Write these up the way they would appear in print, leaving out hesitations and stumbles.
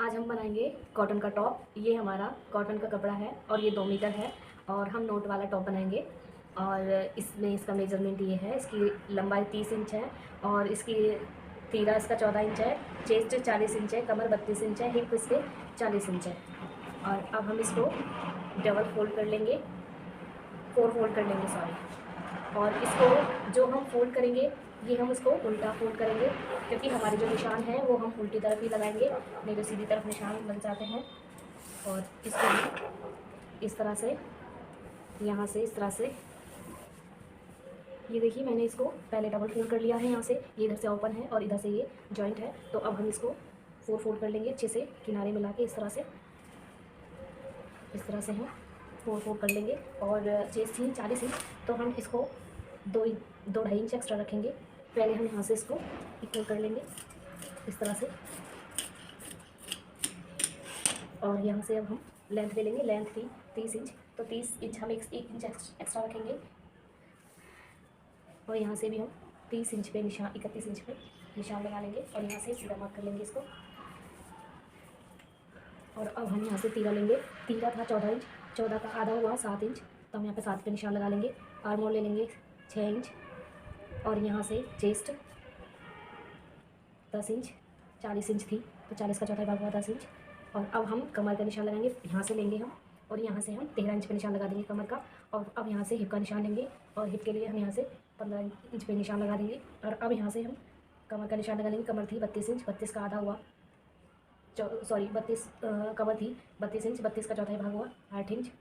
आज हम बनाएंगे कॉटन का टॉप। ये हमारा कॉटन का कपड़ा है और ये 2 मीटर है और हम नोट वाला टॉप बनाएंगे। और इसमें इसका मेजरमेंट ये है, इसकी लंबाई 30 इंच है और इसकी तीरा इसका 14 इंच है, चेस्ट 40 इंच है, कमर 32 इंच है, हिप इसके 40 इंच है। और अब हम इसको डबल फोल्ड कर लेंगे, 4 फोल्ड कर लेंगे सॉरी। और इसको जो हम फोल्ड करेंगे ये हम उसको उल्टा फोल्ड करेंगे, क्योंकि हमारे जो निशान हैं वो हम उल्टी तरफ ही लगाएंगे, नहीं तो सीधी तरफ निशान बन जाते हैं। और इसको भी इस तरह से, यहाँ से इस तरह से, ये देखिए मैंने इसको पहले डबल फोल्ड कर लिया है। यहाँ से ये इधर से ओपन है और इधर से ये जॉइंट है, तो अब हम इसको 4 फोल्ड कर लेंगे अच्छे से, किनारे मिला के इस तरह से हम 4 फोल्ड कर लेंगे। और चेस्ट थी 40 इंच, तो हम इसको 2-2.5 इंच एक्स्ट्रा रखेंगे। पहले हम यहाँ से इसको इक्वल कर लेंगे इस तरह से, और यहाँ से अब हम लेंथ ले लेंगे। लेंथ थी 30 इंच, तो 30 इंच हम 1 इंच एक्स्ट्रा रखेंगे। और यहाँ से भी हम 30 इंच पे निशान, 31 इंच पे निशान लगा लेंगे और यहाँ से सीधा मार्क कर लेंगे इसको। और अब हम यहाँ से तीरा लेंगे। तीरा था 14 इंच, 14 का आधा हुआ 7 इंच, तो हम यहाँ पे 7 पे निशान लगा लेंगे। आर्म होल ले लेंगे 6 इंच और यहाँ से चेस्ट 10 इंच, 40 इंच थी तो 40 का चौथा भाग हुआ 10 इंच। और अब हम कमर का निशान लगाएंगे, यहाँ से लेंगे हम और यहाँ से हम 13 इंच पे निशान लगा देंगे कमर का। और अब यहाँ से हिप का निशान लेंगे और हिप के लिए हम यहाँ से 15 इंच पे निशान लगा देंगे। और अब यहाँ से हम कमर का निशान लगा लेंगे। कमर थी 32 इंच, 32 का आधा हुआ 32 कमर थी 32 इंच, 32 का चौथा भाग हुआ 8 इंच।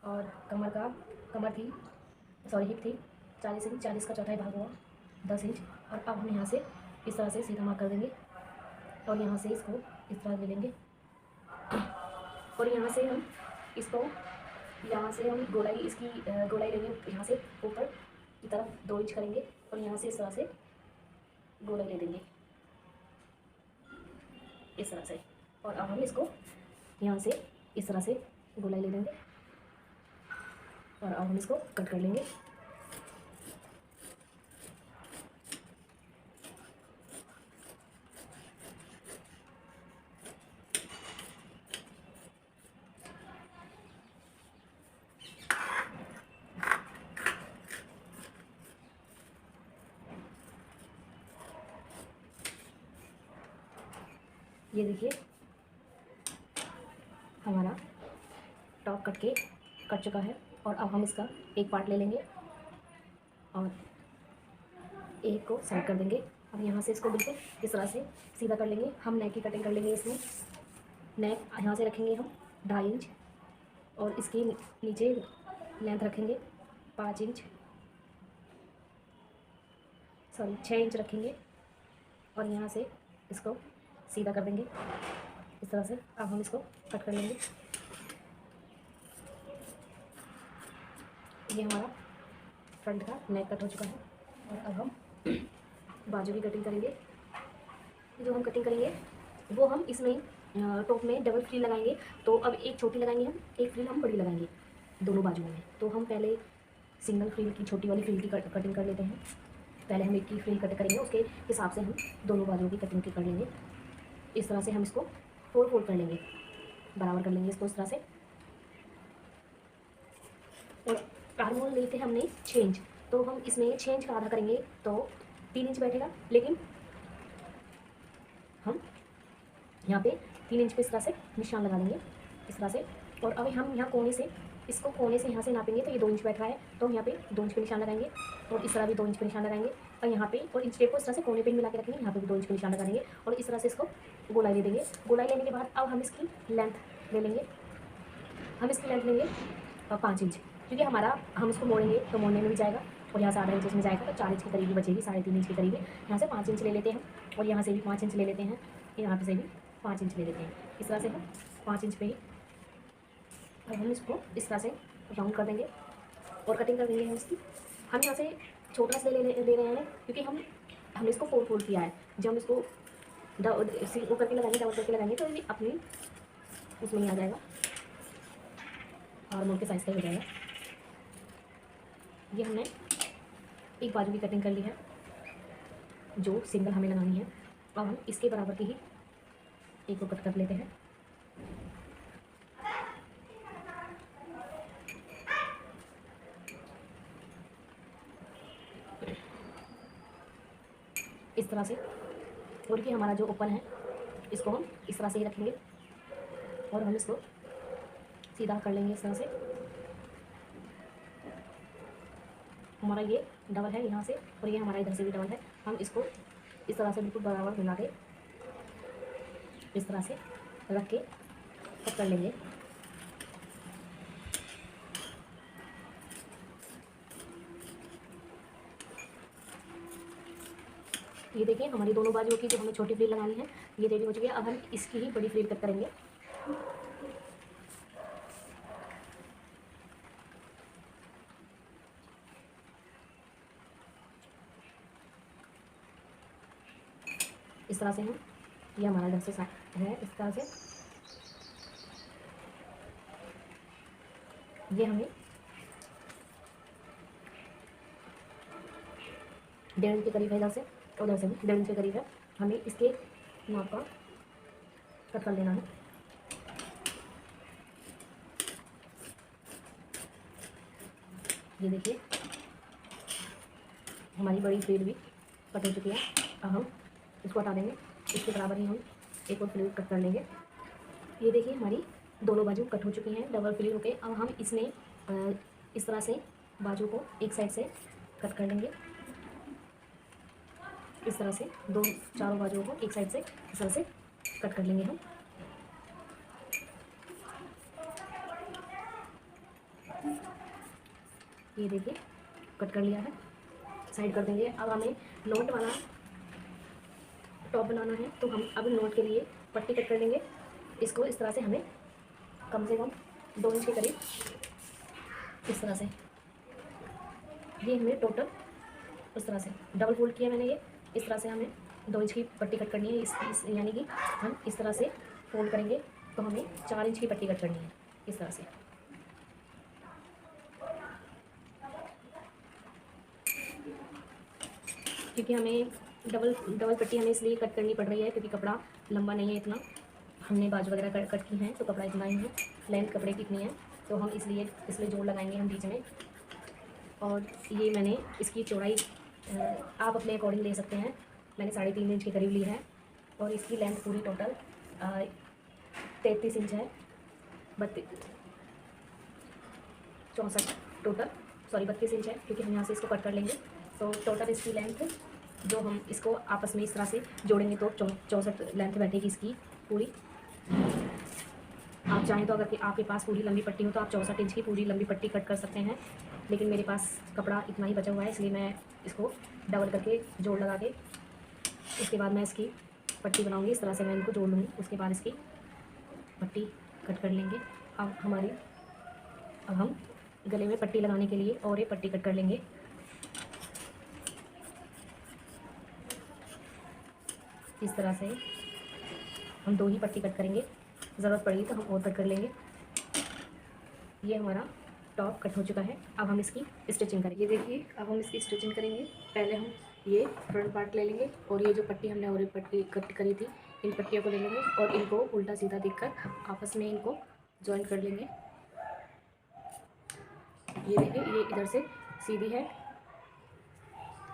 और कमर थी हिप थी 40 इंच, 40 का चौथा भाग हुआ 10 इंच। और अब हम यहाँ से इस तरह से सीधा मार्क कर देंगे और यहाँ से इसको इस तरह ले लेंगे। और यहाँ से हम इसको, यहाँ से हम गोलाई, इसकी गोलाई लेंगे यहाँ से ऊपर की तरफ 2 इंच करेंगे और यहाँ से इस तरह से गोलाई ले देंगे इस तरह से। और अब हम इसको यहाँ से इस तरह से गोलाई ले लेंगे और अब हम इसको कट कर लेंगे। ये देखिए हमारा टॉप कट चुका है। और अब हम इसका एक पार्ट ले लेंगे और एक को साइड कर देंगे। अब यहाँ से इसको बिल्कुल इस तरह से सीधा कर लेंगे। हम नेक की कटिंग कर लेंगे। इसमें नेक यहाँ से रखेंगे हम 2.5 इंच और इसके नीचे लेंथ रखेंगे 5 इंच, सॉरी 6 इंच रखेंगे और यहाँ से इसको सीधा कर देंगे इस तरह से। अब हम इसको कट कर लेंगे। ये हमारा फ्रंट का नेक कट हो चुका है। और अब हम बाजू की कटिंग करेंगे। जो हम कटिंग करेंगे वो हम इसमें टॉप में डबल फ्रिल लगाएंगे। तो अब एक छोटी लगाएंगे हम, एक फ्रिल हम बड़ी लगाएंगे दोनों बाजुओं में। तो हम पहले सिंगल फ्रिल की, छोटी वाली फ्रिल की कटिंग कर लेते हैं। पहले हम एक की फ्रिल कट करेंगे, उसके हिसाब से हम दोनों बाजुओं की कटिंग कर लेंगे। इस तरह से हम इसको 4 फोल्ड कर लेंगे, बराबर कर लेंगे इसको इस तरह से। और आर्म होल लेते हैं हमने 6 इंच, तो हम इसमें 6 इंच का आधा करेंगे तो 3 इंच बैठेगा। लेकिन हम यहाँ पे 3 इंच पे इस तरह से निशान लगा देंगे इस तरह से। और अब हम यहाँ कोने से, इसको कोने से यहाँ से नापेंगे तो ये 2 इंच बैठ रहा है, तो हम यहाँ पे 2 इंच पे निशान लगाएंगे और इस तरह भी 2 इंच पे निशान लगाएंगे। और यहाँ पे और इंच टेप को इस तरह से कोने पे मिला के रखेंगे, यहाँ पे भी 2 इंच पे निशान लगा देंगे और इस तरह से इसको गोलाई ले देंगे। गोलाई लेने के बाद अब हम इसकी लेंथ ले लेंगे। हम इसकी लेंथ लेंगे 5 इंच, क्योंकि हम इसको मोड़ेंगे तो मोड़ने में भी जाएगा और यहाँ से आधा इंच में जाएगा, तो 4 इंच के करीब बचेगी, 3.5 इंच के करीब। यहाँ से 5 इंच ले लेते हैं और यहाँ से भी 5 इंच ले लेते हैं, यहाँ पे से भी 5 इंच ले लेते हैं। इस तरह से हम 5 इंच पे ही अब हम इसको इस तरह से राउंड कर देंगे और कटिंग कर देंगे हम इसकी। हम यहाँ से छोटा सा ले रहे हैं, क्योंकि हमने इसको 4 फोल्ड किया है। जब हम इसको वो करके लगाएंगे, डबल करके लगाएंगे, तो ये अपनी उसमें ही आ जाएगा और मोड़ के साइज़ का हो जाएगा। ये हमने एक बाजू की कटिंग कर ली है जो सिंगल हमें लगानी है। अब हम इसके बराबर की ही एक को कट कर लेते हैं। इस तरह से। और कि हमारा जो ओपन है इसको हम इस तरह से ही रखेंगे और हम इसको सीधा कर लेंगे इस तरह से। हमारा ये डबल है यहाँ से और ये हमारा इधर से भी डबल है। हम इसको इस तरह से बिल्कुल बराबर मिला के इस तरह से रख के कट कर लेंगे। ये देखिए हमारी दोनों बाजुओं की जो हमें छोटी फ्रिल लगानी है ये रेडी हो चुकी है। अब हम इसकी ही बड़ी फ्रिल कट करेंगे। इस तरह से हम ये हमारा इधर से है इस तरह से। ये हमें 1.5 इंच के करीब है इधर से, उधर से भी 1.5 इंच के करीब है। हमें इसके नाप का कट कर लेना है। ये देखिए हमारी बड़ी फ्रिल भी कट हो चुकी है। अब हम इसको हटा देंगे। इसके बराबर ही हम एक और फ्रिल कट कर लेंगे। ये देखिए हमारी दोनों बाजू कट हो चुकी हैं डबल फ्रिल होके। अब हम इसमें इस तरह से बाजू को एक साइड से कट कर लेंगे। इस तरह से चारों बाजुओं को एक साइड से इस तरह से कट कर लेंगे हम। ये देखिए कट कर लिया है, साइड कर देंगे। अब हमें नोट वाला टॉप बनाना है तो हम अब नोट के लिए पट्टी कट कर लेंगे। इसको इस तरह से हमें कम से कम 2 इंच के करीब इस तरह से, ये हमें टोटल इस तरह से डबल फोल्ड किया मैंने। ये इस तरह से हमें 2 इंच की पट्टी कट करनी है। इस यानी कि हम इस तरह से फोल्ड करेंगे तो हमें 4 इंच की पट्टी कट करनी है इस तरह से। क्योंकि हमें डबल पट्टी हमें इसलिए कट करनी पड़ रही है क्योंकि कपड़ा लंबा नहीं है इतना। हमने बाजू वगैरह कट की हैं तो कपड़ा इतना ही है, लेंथ कपड़े की इतनी है तो हम इसलिए जोड़ लगाएंगे हम बीच में। और ये मैंने इसकी चौड़ाई आप अपने अकॉर्डिंग ले सकते हैं। मैंने 3.5 इंच के करीब ली है और इसकी लेंथ पूरी टोटल 33 इंच है। 32 इंच है क्योंकि हम यहाँ से इसको कट कर लेंगे। तो टोटल इसकी लेंथ जो हम इसको आपस में इस तरह से जोड़ेंगे तो 64 लेंथ बैठेगी इसकी पूरी। आप चाहें तो अगर आपके पास पूरी लंबी पट्टी हो तो आप 64 इंच की पूरी लंबी पट्टी कट कर सकते हैं, लेकिन मेरे पास कपड़ा इतना ही बचा हुआ है इसलिए मैं इसको डबल करके जोड़ लगा के उसके बाद मैं इसकी पट्टी बनाऊंगी। इस तरह से मैं इनको जोड़ लूँगी, उसके बाद इसकी पट्टी कट कर लेंगे। अब हम गले में पट्टी लगाने के लिए और एक पट्टी कट कर लेंगे। इस तरह से हम 2 ही पट्टी कट करेंगे, ज़रूरत पड़ेगी तो हम और कट कर लेंगे। ये हमारा टॉप कट हो चुका है। अब हम इसकी स्टिचिंग करेंगे। देखिए अब हम इसकी स्टिचिंग करेंगे। पहले हम ये फ्रंट पार्ट ले लेंगे और ये जो पट्टी हमने और पट्टी कट करी थी इन पट्टियों को ले लेंगे और इनको उल्टा सीधा देखकर आपस में इनको जॉइन कर लेंगे। ये देखिए ये इधर से सीधी है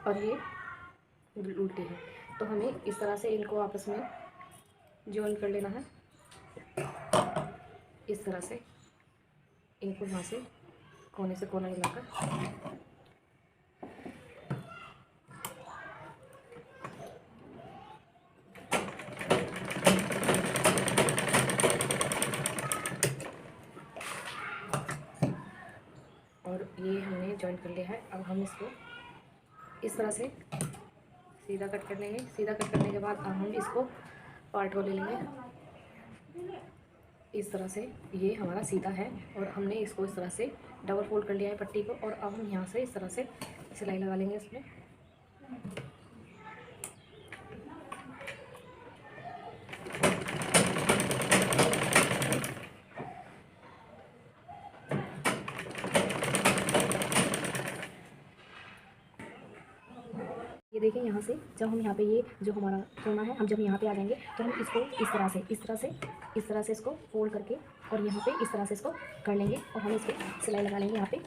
और ये उल्टी है, तो हमें इस तरह से इनको आपस में जॉइन कर लेना है। इस तरह से इनको वहाँ से कोने से कोना मिलाकर और ये हमने जॉइन कर लिया है। अब हम इसको इस तरह से सीधा कट कर लेंगे। सीधा कट करने के बाद अब हम इसको पार्ट को ले लेंगे। इस तरह से ये हमारा सीधा है और हमने इसको इस तरह से डबल फोल्ड कर लिया है पट्टी को। और अब हम यहाँ से इस तरह से सिलाई लगा लेंगे इसमें। ये देखिए यहाँ से जब हम यहाँ पे ये जो हमारा कोना है, हम जब यहाँ पे आ जाएंगे तो हम इसको इस तरह से इसको फोल्ड करके और यहाँ पे इस तरह से इसको कर लेंगे और हम इस पर सिलाई लगा लेंगे। यहाँ पे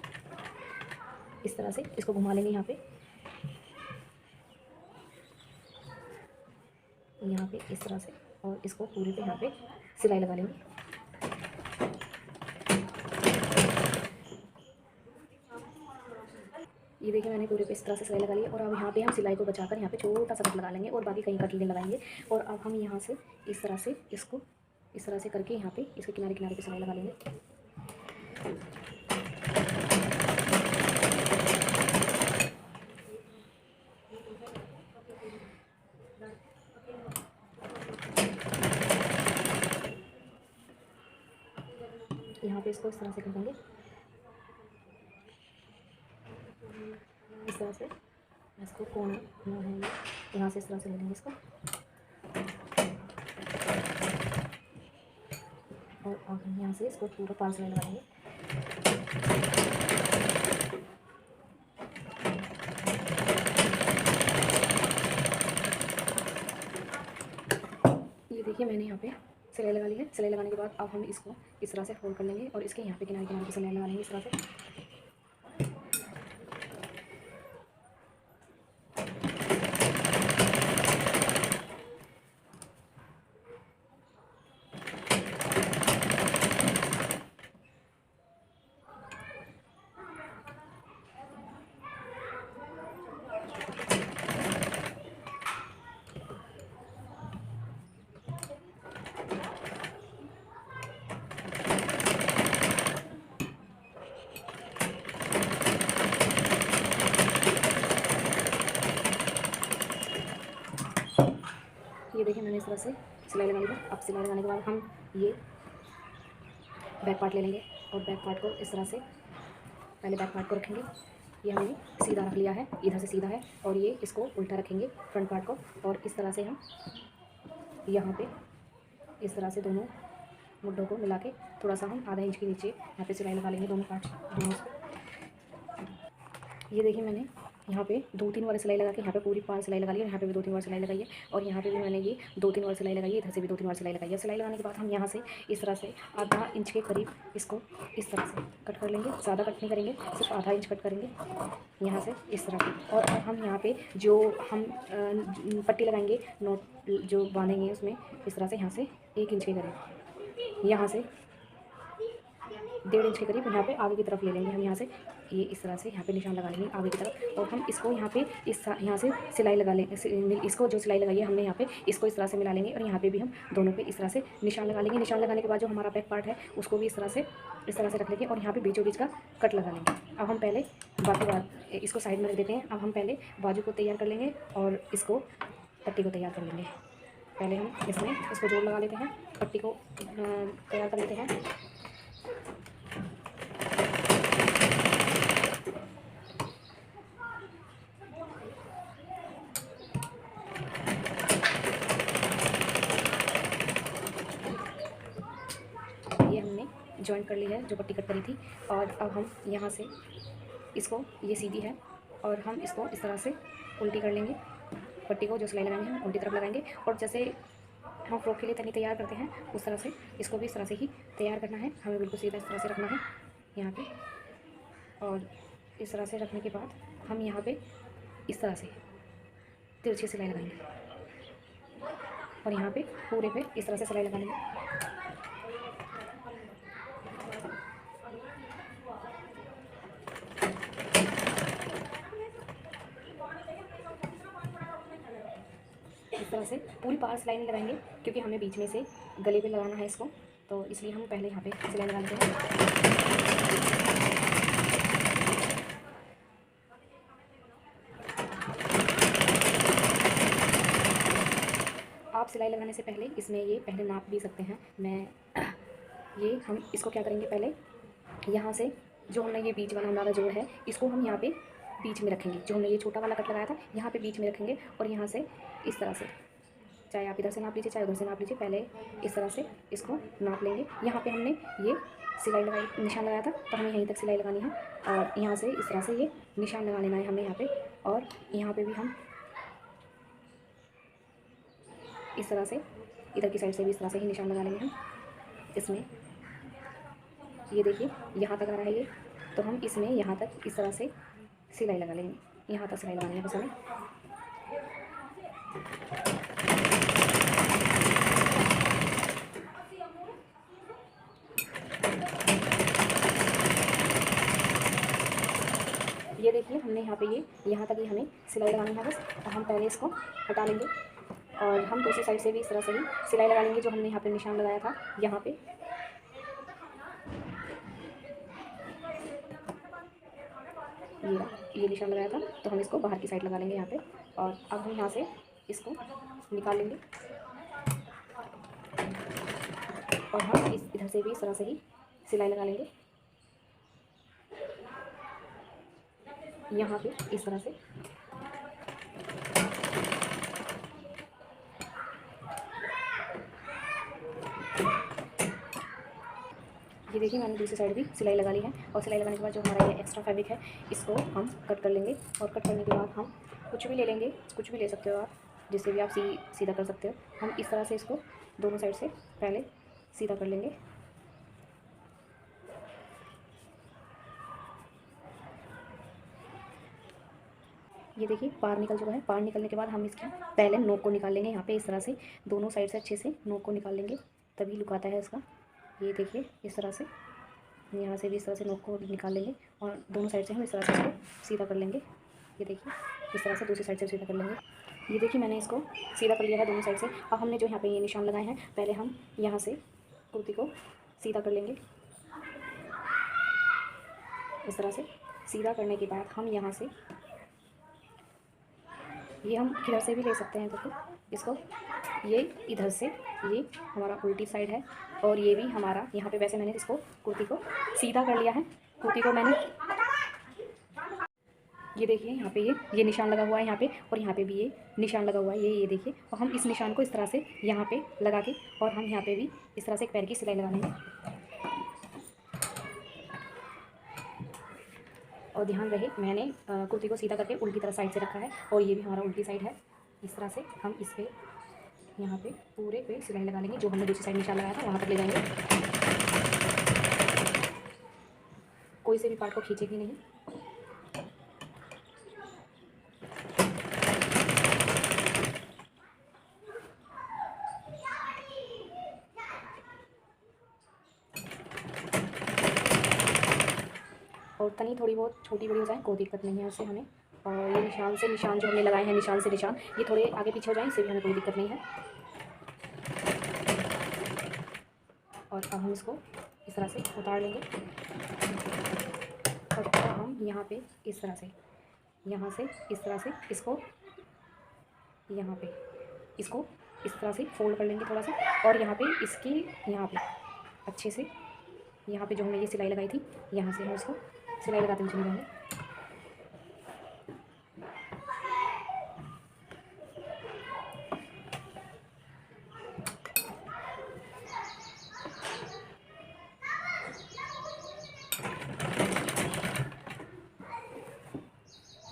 इस तरह से इसको घुमा लेंगे यहाँ पे इस तरह से, और इसको पूरे पे यहाँ पे सिलाई लगा लेंगे। ये देखिए मैंने पूरे पे इस तरह से सिलाई लगा ली और अब यहाँ पे हम सिलाई को बचाकर यहाँ पे छोटा सा कट लगा लेंगे और बाकी कहीं कट लगाएंगे। और अब हम यहाँ से इस तरह से इसको इस तरह से करके यहाँ पे इसके किनारे किनारे पे सिलाई लगा लेंगे। यहाँ पे इसको इस तरह से कर देंगे, इस तरह से इसको कोना है यहाँ से इस तरह से ले लेंगे इसको और हम यहाँ से इसको पूरा पास में लगाएंगे। ये देखिए मैंने यहाँ पे सिलाई लगा ली है। सिलाई लगाने के बाद अब हम इसको इस तरह से फोल्ड कर लेंगे और इसके यहाँ पे किनारे किनारे पे सिलाई लगा लेंगे इस तरह से। ये देखिए मैंने इस तरह से सिलाई लगा ली है। अब सिलाई लगाने के बाद हम ये बैक पार्ट ले लेंगे और बैक पार्ट को इस तरह से पहले बैक पार्ट को रखेंगे। ये हमने सीधा रख लिया है, इधर से सीधा है, और ये इसको उल्टा रखेंगे फ्रंट पार्ट को, और इस तरह से हम यहाँ पे इस तरह से दोनों मुड्ढों को मिला के थोड़ा सा हम आधा इंच के नीचे यहाँ पे सिलाई लगा लेंगे दोनों पार्ट दोनों से। ये देखिए मैंने यहाँ पे 2-3 बार सिलाई लगा के यहाँ पे पूरी पार सिलाई लगा ली है। यहाँ पे भी 2-3 बार सिलाई लगाई है और यहाँ पे भी मैंने ये 2-3 बार सिलाई लगाई है, इधर से भी 2-3 बार सिलाई लगाई है। सिलाई लगाने के बाद हम यहाँ से इस तरह से आधा इंच के करीब इसको इस तरह से कट कर लेंगे। ज़्यादा कट नहीं करेंगे, सिर्फ आधा इंच कट करेंगे यहाँ से इस तरह से। और अब हम यहाँ पे जो हम पट्टी लगाएंगे, नोट जो बांधेंगे उसमें इस तरह से यहाँ से 1 इंच के करीब, यहाँ से 1.5 इंच के करीब यहाँ पे आगे की तरफ ले लेंगे हम। यहाँ से ये इस तरह से यहाँ पे निशान लगा लेंगे आगे की तरफ, और हम इसको यहाँ पे यहाँ से सिलाई लगा लेंगे। इसको जो सिलाई लगाई है हमने यहाँ पे इसको इस तरह से मिला लेंगे और यहाँ पे भी हम दोनों पे इस तरह से निशान लगा लेंगे। निशान लगाने के बाद जो हमारा बैक पार्ट है उसको भी इस तरह से रख लेंगे और यहाँ पे बीचों बीच का कट लगा लेंगे। अब हम पहले बाकी बात इसको साइड में रख देते हैं। अब हम पहले बाजू को तैयार कर लेंगे और इसको पट्टी को तैयार कर लेंगे। पहले हम इसमें इसको जोड़ लगा लेते हैं, पट्टी को तैयार कर लेते हैं। ये हमने जॉइंट कर ली है जो पट्टी कट करी थी, और अब हम यहाँ से इसको, ये सीधी है और हम इसको इस तरह से उल्टी कर लेंगे। पट्टी को जो सिलाई लगाएंगे हम उल्टी तरफ लगाएंगे, और जैसे हम फ्रॉक के लिए तनी तैयार करते हैं उस तरह से इसको भी इस तरह से ही तैयार करना है। हमें बिल्कुल सीधा इस तरह से रखना है यहाँ पे, और इस तरह से रखने के बाद हम यहाँ पे इस तरह से तिरछी सिलाई लगाएंगे और यहाँ पे पूरे पे इस तरह से सिलाई लगा लेंगे। इस तरह से पूरी पार सिलाई नहीं लगाएंगे क्योंकि हमें बीच में से गले पे लगाना है इसको, तो इसलिए हम पहले यहाँ पे सिलाई लगा लेते हैं। आप सिलाई लगाने से पहले इसमें ये पहले नाप भी सकते हैं। ये हम इसको क्या करेंगे, पहले यहाँ से जो हमने ये बीच वाला हमारा जोड़ है इसको हम यहाँ पे बीच में रखेंगे। जो हमने ये छोटा वाला कट लगाया था यहाँ पे बीच में रखेंगे और यहाँ से इस तरह से, चाहे आप इधर से नाप लीजिए चाहे उधर से नाप लीजिए, पहले इस तरह से इसको नाप लेंगे। यहाँ पे हमने ये सिलाई लगाई, निशान लगाया था, तो हमें यहीं तक सिलाई लगानी है और यहाँ से इस तरह से ये निशान लगा लेना है हमें यहाँ पे, और यहाँ पे भी हम इस तरह से इधर की साइड से भी इस तरह से ही निशान लगा लेंगे हम इसमें। ये देखिए यहाँ तक आ रहा है ये, तो हम इसमें यहाँ तक इस तरह से सिलाई लगा लेंगे, यहाँ तक सिलाई लगानी है बस हमें। ये देखिए हमने यहाँ पे ये यहाँ तक ही हमें सिलाई लगानी है बस। और हम पहले इसको हटा लेंगे और हम दूसरी साइड से भी इस तरह से ही सिलाई लगा लेंगे, जो हमने यहाँ पे निशान लगाया था यहाँ पे। ये निशान लगाया था, तो हम इसको बाहर की साइड लगा लेंगे यहाँ पे। और अब हम यहाँ से इसको निकाल लेंगे और हम इधर से भी इस तरह से ही सिलाई लगा लेंगे यहाँ पे इस तरह से। ये देखिए मैंने दूसरी साइड भी सिलाई लगा ली है। और सिलाई लगाने के बाद जो हमारा ये एक्स्ट्रा फैब्रिक है इसको हम कट कर लेंगे। और कट करने के बाद हम कुछ भी ले लेंगे, कुछ भी ले सकते हो आप, जिससे भी आप सीधा कर सकते हो। हम इस तरह से इसको दोनों साइड से पहले सीधा कर लेंगे। ये देखिए पार निकल चुका है। पार निकलने के बाद हम इसके पहले नोक को निकाल लेंगे यहाँ पे इस तरह से, दोनों साइड से अच्छे से नोक को निकाल लेंगे, तभी लुक आता है इसका। ये देखिए इस तरह से, यहाँ से भी इस तरह से नोक को निकाल लेंगे और दोनों साइड से हम इस तरह से इसको सीधा कर लेंगे। ये देखिए इस तरह से दूसरी साइड से सीधा कर लेंगे। ये देखिए मैंने इसको सीधा कर लिया है दोनों साइड से। अब हमने जो यहाँ पे ये निशान लगाए हैं, पहले हम यहाँ से कुर्ती को सीधा कर लेंगे इस तरह से। सीधा करने के बाद हम यहाँ से, ये हम किधर से भी ले सकते हैं देखो इसको, ये इधर से, ये हमारा उल्टी साइड है और ये भी हमारा यहाँ पे। वैसे मैंने इसको कुर्ती को सीधा कर लिया है, कुर्ती को मैंने, ये देखिए यहाँ पे ये निशान लगा हुआ है यहाँ पे, और यहाँ पे भी ये निशान लगा हुआ है, ये देखिए। और हम इस निशान को इस तरह से यहाँ पे लगा के, और हम यहाँ पे भी इस तरह से एक पैर की सिलाई लगा लेंगे। और ध्यान रहे मैंने कुर्ती को सीधा करके उल्टी तरफ साइड से रखा है, और ये भी हमारा उल्टी साइड है। इस तरह से हम इस पे यहाँ पे पूरे पे सिलाई लगा लेंगे, जो हमने दूसरी साइड निशान लगाया था वहाँ तक ले जाएंगे। कोई से भी पार्ट को खींचेगी नहीं। और तनी थोड़ी बहुत छोटी बड़ी हो जाए कोई दिक्कत नहीं है उससे हमें। और ये निशान से निशान जो हमने लगाए हैं, निशान से निशान ये थोड़े आगे पीछे हो जाए, इससे भी हमें कोई दिक्कत नहीं है। और अब हम इसको इस तरह से उतार लेंगे। और अब हम यहाँ पे इस तरह से, यहाँ से इस तरह से इसको, यहाँ पे इसको इस तरह से फोल्ड कर लेंगे थोड़ा सा। और यहाँ पे इसकी, यहाँ पे अच्छे से, यहाँ पे जो हमने ये सिलाई लगाई थी, यहाँ से हम इसको सिलाई लगाते हुए चले जाएंगे।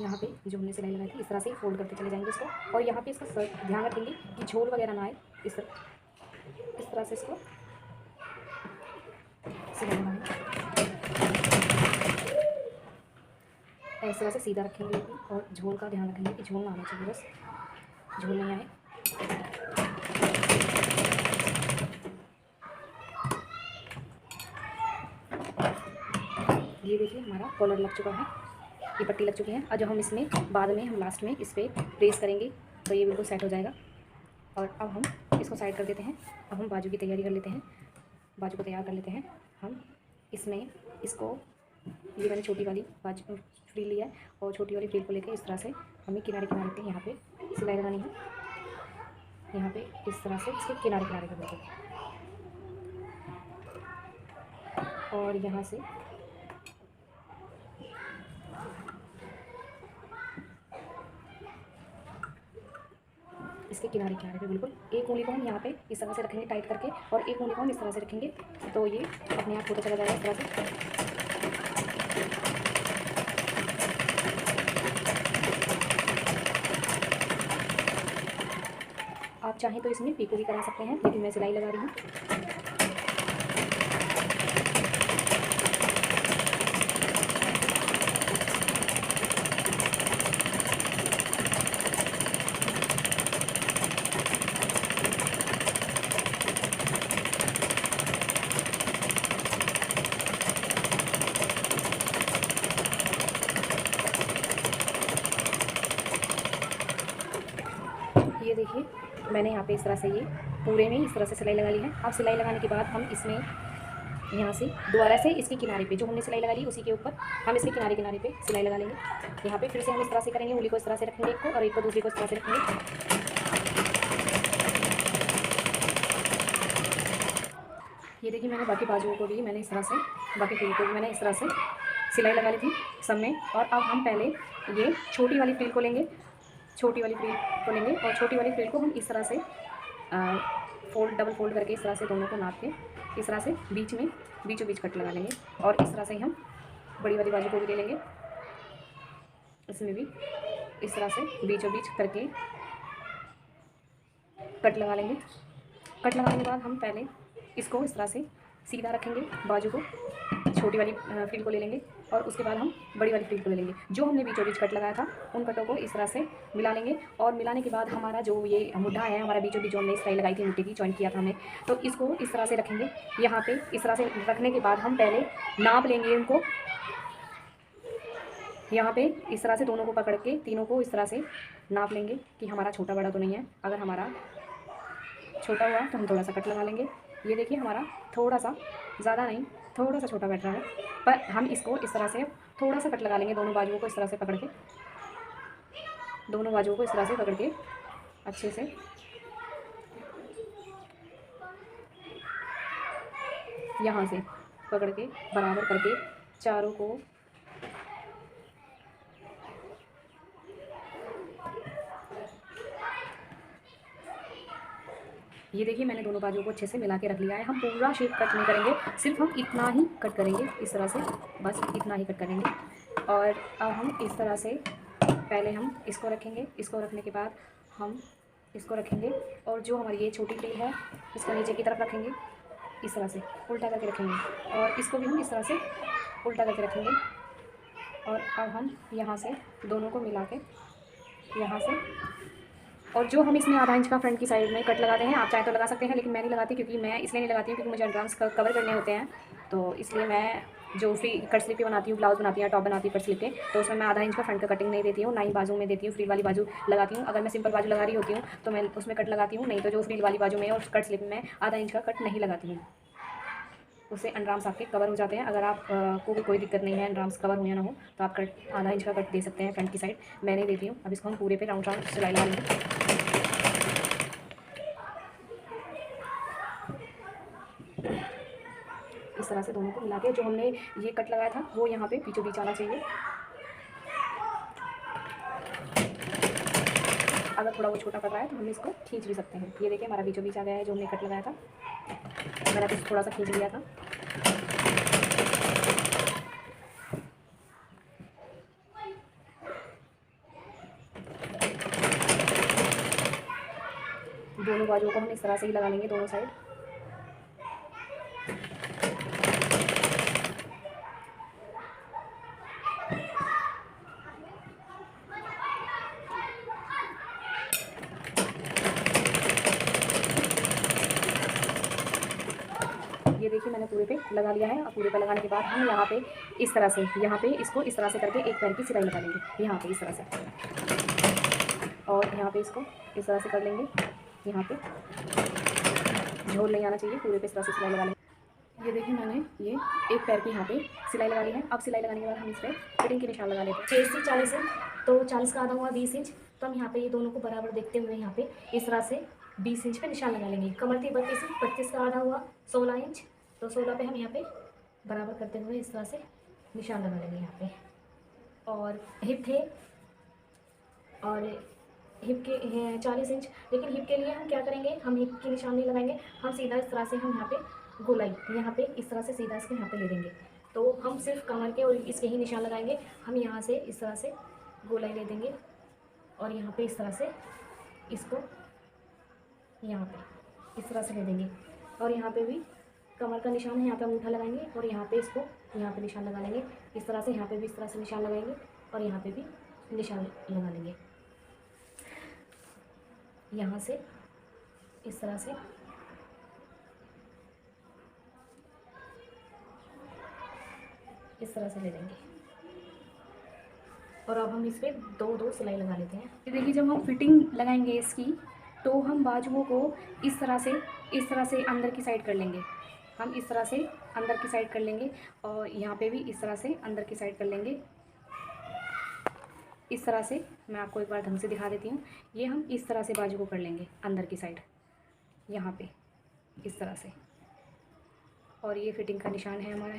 यहाँ पे जो हमने सिलाई लगाई थी इस तरह से फोल्ड करते चले जाएंगे इसको। और यहाँ पे इसका ध्यान रखेंगे कि झोल वगैरह ना आए, इस तरह से इसको सिलाई लगाएंगे। इस तरह से सीधा रखेंगे और झोल का ध्यान रखेंगे कि झोल ना आना चाहिए, बस झोल नहीं आए। ये देखिए हमारा कॉलर लग चुका है, ये पट्टी लग चुकी है। और जो हम इसमें बाद में हम लास्ट में इस पर प्रेस करेंगे तो ये बिल्कुल सेट हो जाएगा। और अब हम इसको साइड कर देते हैं। अब हम बाजू की तैयारी कर लेते हैं, बाजू को तैयार कर लेते हैं हम। इसमें इसको, ये मैंने छोटी वाली बाजू फ्रिल लिया है, और छोटी वाली फ्रिल को लेकर इस तरह से हमें किनारे किनारे पे यहाँ पे सिलाई लगानी है। यहाँ पे इस तरह से इसके किनारे किनारे कर देते हैं। और यहाँ से इसके किनारे किनारे पे बिल्कुल एक उंगली को हम यहाँ पे इस तरह से रखेंगे टाइट करके, और एक उंगली को हम इस तरह से रखेंगे, तो ये अपने आप होता चला जाएगा इस तरह से। आप चाहें तो इसमें पीको भी करा सकते हैं, लेकिन मैं सिलाई लगा रही हूँ। ये देखिए मैंने यहाँ पे इस तरह से ये पूरे में इस तरह से सिलाई लगा ली है। अब सिलाई लगाने के बाद हम इसमें यहाँ से दोबारा से इसके किनारे पे जो हमने सिलाई लगा ली उसी के ऊपर हम इसके किनारे किनारे पे सिलाई लगा लेंगे। यहाँ पे फिर से हम इस तरह से करेंगे, उंगली को इस तरह से रखेंगे एक को, और एक को दूसरी को इस तरह से रखेंगे। ये देखिए मैंने बाकी बाजुओं को भी मैंने इस तरह से, बाकी फ्रिल को भी मैंने इस तरह से सिलाई लगा ली थी सब में। और अब हम पहले ये छोटी वाली फ्रिल को लेंगे, छोटी वाली फ्रिल को लेंगे और छोटी वाली फ्रिल को हम इस तरह से डबल फोल्ड करके इस तरह से दोनों को नाप के इस तरह से बीच में बीचों बीच कट लगा लेंगे। और इस तरह से हम बड़ी वाली बाजू को भी ले लेंगे, इसमें भी इस तरह से बीचों बीच करके कट लगा लेंगे। कट लगाने के बाद हम पहले इसको इस तरह से सीधा रखेंगे, बाजू को छोटी वाली फ्रिल को ले लेंगे और उसके बाद हम बड़ी वाली फ्रिल को ले लेंगे। जो हमने बीचों बीच कट लगाया था उन कटों को इस तरह से मिला लेंगे। और मिलाने के बाद हमारा जो ये मुड्ढा है, हमारा बीचों बीच जो हमने सिलाई लगाई थी मिट्टी की, जॉइंट किया था हमने, तो इसको इस तरह से रखेंगे। यहाँ पे इस तरह से रखने के बाद हम पहले नाप लेंगे इनको। यहाँ पे इस तरह से दोनों को पकड़ के तीनों को इस तरह से नाप लेंगे कि हमारा छोटा बड़ा तो नहीं है। अगर हमारा छोटा हुआ तो हम थोड़ा सा कट लगा लेंगे। ये देखिए हमारा थोड़ा सा, ज़्यादा नहीं, थोड़ा सा छोटा बैठ रहा है, पर हम इसको इस तरह से थोड़ा सा कट लगा लेंगे। दोनों बाजुओं को इस तरह से पकड़ के, दोनों बाजुओं को इस तरह से पकड़ के अच्छे से यहाँ से पकड़ के बराबर करके चारों को ये देखिए मैंने दोनों बाजुओं को अच्छे से मिला के रख लिया है। हम पूरा शेप कट नहीं करेंगे, सिर्फ हम इतना ही कट करेंगे इस तरह से, बस इतना ही कट करेंगे। और अब हम इस तरह से पहले हम इसको रखेंगे, इसको रखने के बाद हम इसको रखेंगे और जो हमारी ये छोटी फ्रिल है इसको नीचे की तरफ रखेंगे, इस तरह से उल्टा करके रखेंगे और इसको भी हम इस तरह से उल्टा करके रखेंगे। और अब हम यहाँ से दोनों को मिला के यहाँ से, और जो हम इसमें आधा इंच का फ्रंट की साइड में कट लगाते हैं, आप चाहे तो लगा सकते हैं, लेकिन मैं नहीं लगाती, क्योंकि मैं इसलिए नहीं लगाती हूँ क्योंकि मुझे एंड्राम्स कवर करने होते हैं। तो इसलिए मैं जो फ्री कट स्लिप बनाती हूँ, ब्लाउज बनाती हूँ, टॉप बनाती हूँ कट स्लिप के, तो उसमें मैं आधा इंच का फ्रंट का कटिंग नहीं देती हूँ, ना ही बाजू में देती हूँ। फ्रील वाली बाजू लगाती हूँ। अगर मैं सिंपल बाजू लगा रही होती हूँ तो मैं उसमें कट लगाती हूँ, नहीं तो जो फ्रील वाली बाजू में और कट स्लिप में आधा इंच का कट नहीं लगाती हूँ। उससे अंडरआर्म्स आपके कवर हो जाते हैं। अगर आप को भी कोई दिक्कत नहीं है अंडरआर्म्स कवर हो या ना हो, तो आप कट आधा इंच का कट दे सकते हैं फ्रंट की साइड। मैं नहीं देती हूँ। अब इसको हम पूरे पे राउंड राउंड सिलाई लगा लेंगे। इस तरह से दोनों को मिला के जो हमने ये कट लगाया था वो यहाँ पे बीचों बीच आना चाहिए। अगर थोड़ा वो छोटा पड़ रहा है तो हम इसको खींच भी सकते हैं। ये देखिए हमारा बीचों बीच आ गया है जो हमने कट लगाया था। मैंने तो थोड़ा सा खींच लिया था। दोनों बाजुओं को हम इस तरह से ही लगा लेंगे, दोनों साइड। ये देखिए मैंने पूरे पे लगा लिया है। और पूरे पे लगाने के बाद हम यहाँ पे इस तरह से, यहाँ पे इसको इस तरह से करके एक पैर की सिलाई लगा लेंगे, यहाँ पे इस तरह से, और यहाँ पे इसको इस तरह से कर लेंगे। यहाँ पे झोल नहीं आना चाहिए, पूरे पे इस तरह से सिलाई लगा लेंगे। ये देखिए मैंने ये एक पैर की यहाँ पे सिलाई लगा ली है। अब सिलाई लगाने के बाद हम इस पर फिटिंग के निशान लगा लेते हैं। 6 से 40 है तो 40 का आधा हुआ 20 इंच। तो हम यहाँ पे ये दोनों को बराबर देखते हुए यहाँ पे इस तरह से 20 इंच पे निशान लगा लेंगे। कमर थी 32 इंच, 25 का आधा हुआ 16 इंच, तो 16 पे हम यहाँ पे बराबर करते हुए इस तरह से निशान लगा लेंगे यहाँ पे। और हिप थे और हिप के 40 इंच, लेकिन हिप के लिए हम क्या करेंगे, हम हिप के निशान नहीं लगाएंगे, हम सीधा इस तरह से हम यहाँ पे गोलाई यहाँ पे इस तरह से सीधा इसको यहाँ पे ले देंगे। तो हम सिर्फ कमर के और इसके ही निशान लगाएंगे। हम यहाँ से इस तरह से गोलाई ले देंगे और यहाँ पे इस तरह से इसको यहाँ पे इस तरह से ले देंगे। और यहाँ पे भी कमर का निशान है, यहाँ पे अंगूठा लगाएंगे और यहाँ पे इसको यहाँ पे निशान लगा लेंगे इस तरह से। यहाँ पे भी इस तरह से निशान लगाएंगे और यहाँ पे भी निशान लगा लेंगे। यहाँ से इस तरह से ले लेंगे। और अब हम इस पर दो दो सिलाई लगा लेते हैं। ये देखिए, जब हम फिटिंग लगाएंगे इसकी तो हम बाजुओं को इस तरह से अंदर की साइड कर लेंगे। हम इस तरह से अंदर की साइड कर लेंगे और यहाँ पे भी इस तरह से अंदर की साइड कर लेंगे। इस तरह से मैं आपको एक बार ढंग से दिखा देती हूँ। ये हम इस तरह से बाजू को कर लेंगे अंदर की साइड, यहाँ पे इस तरह से। और ये फिटिंग का निशान है हमारा,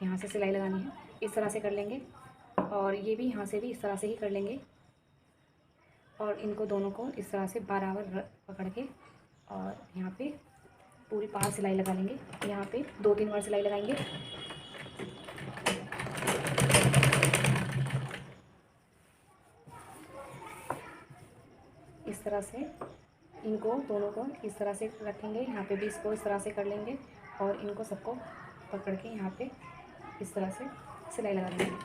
यहाँ से सिलाई लगानी है, इस तरह से कर लेंगे। और ये भी यहाँ से भी इस तरह से ही कर लेंगे। और इनको दोनों को इस तरह से बराबर पकड़ के और यहाँ पे पूरी पार सिलाई लगा लेंगे। यहाँ पे 2-3 बार सिलाई लगाएंगे। इस तरह से इनको दोनों को इस तरह से रखेंगे। यहाँ पे भी इसको इस तरह से कर लेंगे और इनको सबको पकड़ के यहाँ पे इस तरह से सिलाई लगा देंगे।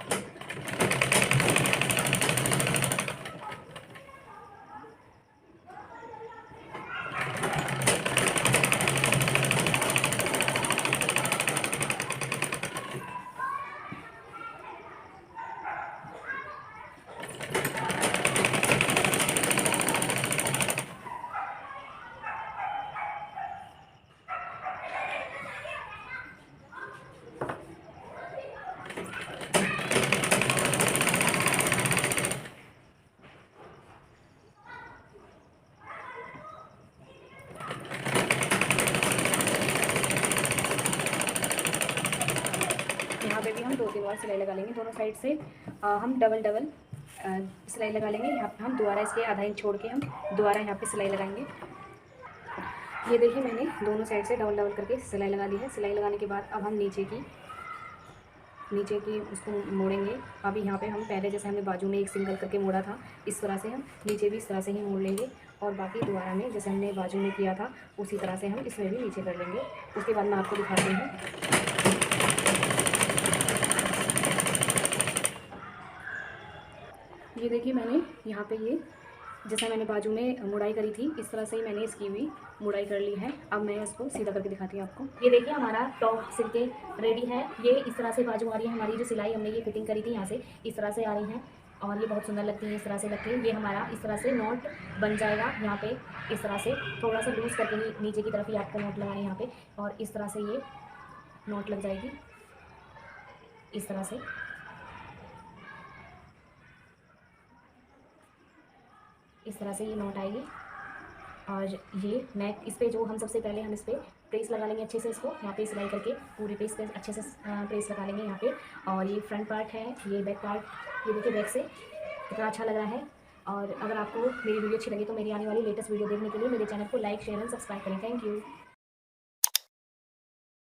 यहाँ पे भी हम 2-3 बार सिलाई लगा लेंगे दोनों साइड से। हम डबल सिलाई लगा लेंगे। यहाँ पे हम दोबारा इसके आधा इंच छोड़ के हम दोबारा यहाँ पे सिलाई लगाएंगे। ये देखिए, मैंने दोनों साइड से डबल करके सिलाई लगा ली है। सिलाई लगाने के बाद अब हम नीचे की उसको मोड़ेंगे। अभी यहाँ पे हम पहले जैसे हमने बाजू में एक सिंगल करके मोड़ा था, इस तरह से हम नीचे भी इस तरह से ही मोड़ लेंगे। और बाकी दोबारा में जैसे हमने बाजू में किया था उसी तरह से हम इसमें भी नीचे कर लेंगे। उसके बाद मैं आपको दिखाती हूँ। ये देखिए, मैंने यहाँ पे ये जैसा मैंने बाजू में मुड़ाई करी थी इस तरह से ही मैंने इसकी भी मुड़ाई कर ली है। अब मैं इसको सीधा करके दिखाती हूँ आपको। ये देखिए, हमारा टॉप सिल के रेडी है। ये इस तरह से बाजू आ रही है हमारी। जो सिलाई हमने ये फिटिंग करी थी यहाँ से इस तरह से आ रही हैं और ये बहुत सुंदर लगती है। इस तरह से लगती है। ये हमारा इस तरह से नॉट बन जाएगा। यहाँ पे इस तरह से थोड़ा सा लूज़ करके ही नीचे की तरफ ही आपको नॉट लगाना है यहाँ पे। और इस तरह से ये नॉट लग जाएगी इस तरह से। इस तरह से ये नॉट आएगी। और ये नेक इस पे जो हम सबसे पहले हम इस पर प्रेस लगा लेंगे अच्छे से। इसको यहाँ पे सिलाई करके पूरी पे इस पर अच्छे से प्रेस लगा लेंगे यहाँ पे। और ये फ्रंट पार्ट है, ये बैक पार्ट। ये देखिए बैक से कितना अच्छा लग रहा है। और अगर आपको मेरी वीडियो अच्छी लगी तो मेरी आने वाली लेटेस्ट वीडियो देखने के लिए मेरे चैनल को लाइक, शेयर एंड सब्सक्राइब करें। Thank you.